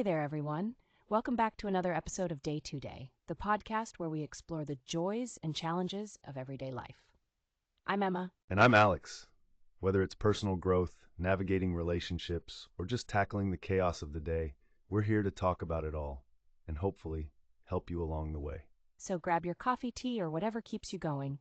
there, everyone. Welcome back to another episode of Day to Day, the podcast where we explore the joys and challenges of everyday life. I'm Emma. And I'm Alex. Whether it's personal growth, navigating relationships, or just tackling the chaos of the day, we're here to talk about it all and hopefully help you along the way. So grab your coffee, tea, or whatever keeps you going.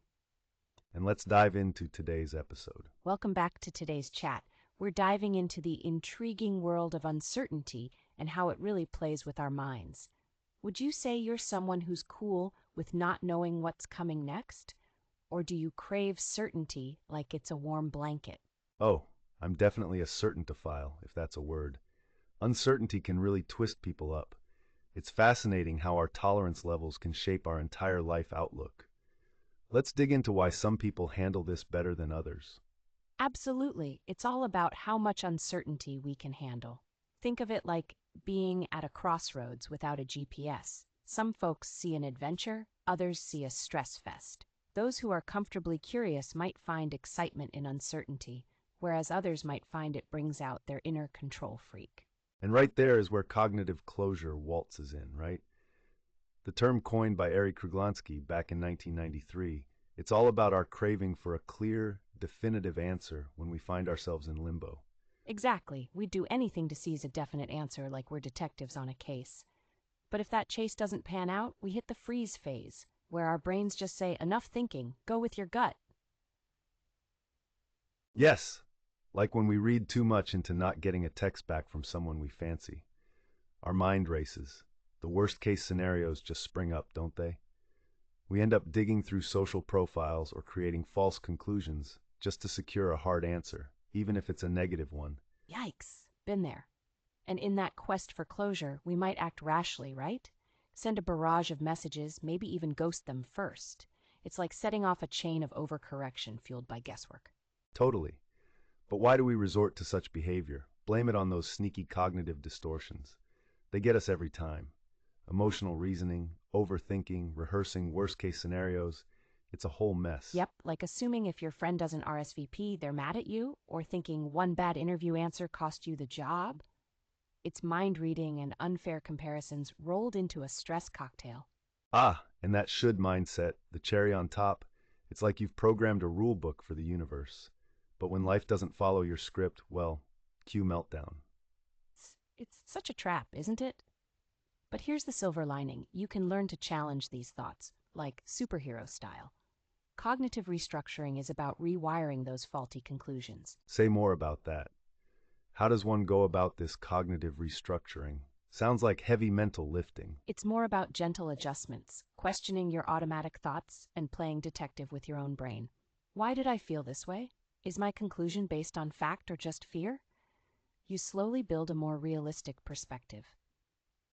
And let's dive into today's episode. Welcome back to today's chat. We're diving into the intriguing world of uncertainty and how it really plays with our minds. Would you say you're someone who's cool with not knowing what's coming next? Or do you crave certainty like it's a warm blanket? Oh, I'm definitely a certaintophile, if that's a word. Uncertainty can really twist people up. It's fascinating how our tolerance levels can shape our entire life outlook. Let's dig into why some people handle this better than others. Absolutely. It's all about how much uncertainty we can handle. Think of it like being at a crossroads without a GPS. Some folks see an adventure, others see a stress fest. Those who are comfortably curious might find excitement in uncertainty, whereas others might find it brings out their inner control freak. And right there is where cognitive closure waltzes in, right? The term coined by Eric Kruglansky back in 1993, it's all about our craving for a clear, definitive answer when we find ourselves in limbo. Exactly. We'd do anything to seize a definite answer like we're detectives on a case. But if that chase doesn't pan out, we hit the freeze phase, where our brains just say, enough thinking, go with your gut. Yes, like when we read too much into not getting a text back from someone we fancy. Our mind races. The worst case scenarios just spring up, don't they? We end up digging through social profiles or creating false conclusions just to secure a hard answer, even if it's a negative one. Yikes, been there. And in that quest for closure, we might act rashly, right? Send a barrage of messages, maybe even ghost them first. It's like setting off a chain of overcorrection fueled by guesswork. Totally. But why do we resort to such behavior? Blame it on those sneaky cognitive distortions. They get us every time. Emotional reasoning, overthinking, rehearsing worst-case scenarios. It's a whole mess. Yep, like assuming if your friend doesn't RSVP, they're mad at you, or thinking one bad interview answer cost you the job. It's mind reading and unfair comparisons rolled into a stress cocktail. And that should mindset, the cherry on top, it's like you've programmed a rule book for the universe. But when life doesn't follow your script, well, cue meltdown. It's such a trap, isn't it? But here's the silver lining. You can learn to challenge these thoughts, like superhero style. Cognitive restructuring is about rewiring those faulty conclusions. Say more about that. How does one go about this cognitive restructuring? Sounds like heavy mental lifting. It's more about gentle adjustments, questioning your automatic thoughts and playing detective with your own brain. Why did I feel this way? Is my conclusion based on fact or just fear? You slowly build a more realistic perspective.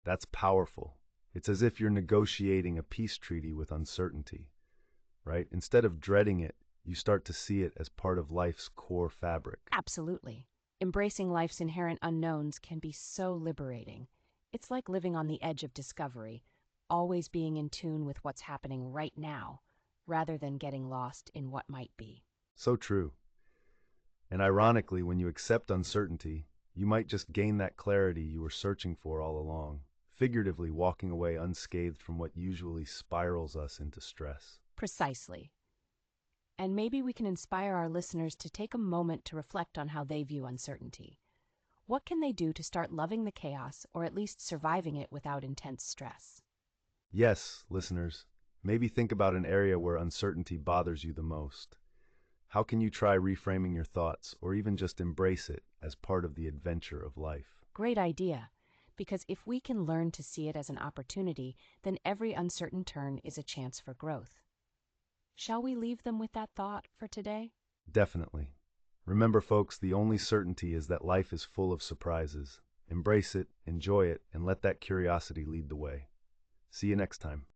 That's powerful. It's as if you're negotiating a peace treaty with uncertainty, right? Instead of dreading it, you start to see it as part of life's core fabric. Absolutely. Embracing life's inherent unknowns can be so liberating. It's like living on the edge of discovery, always being in tune with what's happening right now, rather than getting lost in what might be. So true. And ironically, when you accept uncertainty, you might just gain that clarity you were searching for all along, figuratively walking away unscathed from what usually spirals us into stress. Precisely. And maybe we can inspire our listeners to take a moment to reflect on how they view uncertainty. What can they do to start loving the chaos, or at least surviving it without intense stress? Yes, listeners, maybe think about an area where uncertainty bothers you the most. How can you try reframing your thoughts, or even just embrace it as part of the adventure of life? Great idea. Because if we can learn to see it as an opportunity, then every uncertain turn is a chance for growth. Shall we leave them with that thought for today? Definitely. Remember, folks, the only certainty is that life is full of surprises. Embrace it, enjoy it, and let that curiosity lead the way. See you next time.